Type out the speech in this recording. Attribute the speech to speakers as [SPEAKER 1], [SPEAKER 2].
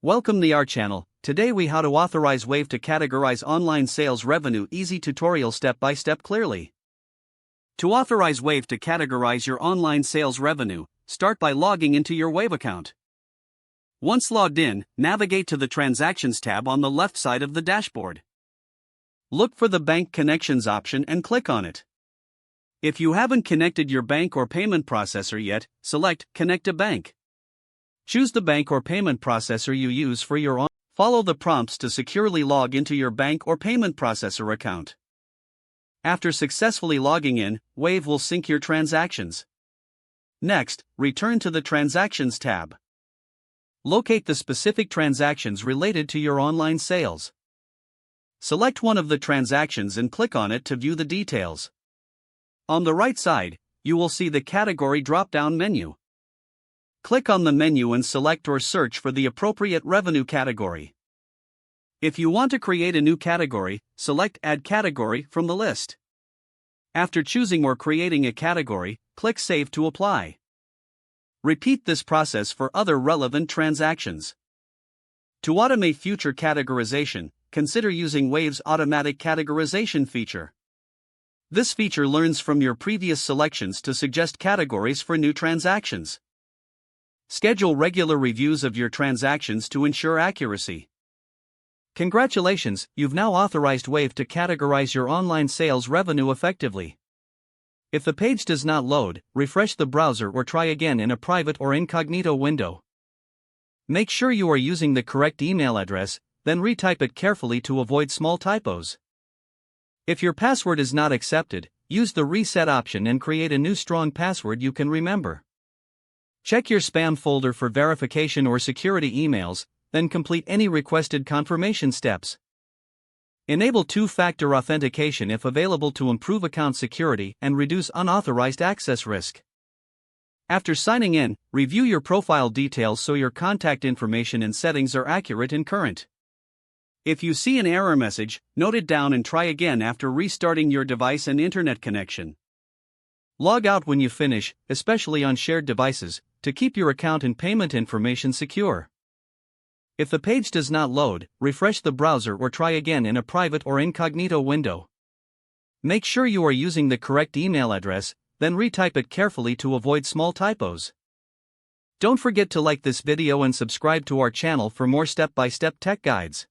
[SPEAKER 1] Welcome to our channel. Today we how to authorize Wave to categorize online sales revenue. Easy tutorial step by step clearly. To authorize Wave to categorize your online sales revenue, start by logging into your Wave account. Once logged in, navigate to the Transactions tab on the left side of the dashboard. Look for the Bank Connections option and click on it. If you haven't connected your bank or payment processor yet, select Connect a Bank. Choose the bank or payment processor you use for your Follow the prompts to securely log into your bank or payment processor account. After successfully logging in, Wave will sync your transactions. Next, return to the Transactions tab. Locate the specific transactions related to your online sales. Select one of the transactions and click on it to view the details. On the right side, you will see the category drop-down menu. Click on the menu and select or search for the appropriate revenue category. If you want to create a new category, select Add Category from the list. After choosing or creating a category, click Save to apply. Repeat this process for other relevant transactions. To automate future categorization, consider using Wave's automatic categorization feature. This feature learns from your previous selections to suggest categories for new transactions. Schedule regular reviews of your transactions to ensure accuracy. Congratulations, you've now authorized Wave to categorize your online sales revenue effectively. If the page does not load, refresh the browser or try again in a private or incognito window. Make sure you are using the correct email address, then retype it carefully to avoid small typos. If your password is not accepted, use the reset option and create a new strong password you can remember. Check your spam folder for verification or security emails, then complete any requested confirmation steps. Enable two-factor authentication if available to improve account security and reduce unauthorized access risk. After signing in, review your profile details so your contact information and settings are accurate and current. If you see an error message, note it down and try again after restarting your device and internet connection. Log out when you finish, especially on shared devices, to keep your account and payment information secure. If the page does not load, refresh the browser or try again in a private or incognito window. Make sure you are using the correct email address, then retype it carefully to avoid small typos. Don't forget to like this video and subscribe to our channel for more step-by-step tech guides.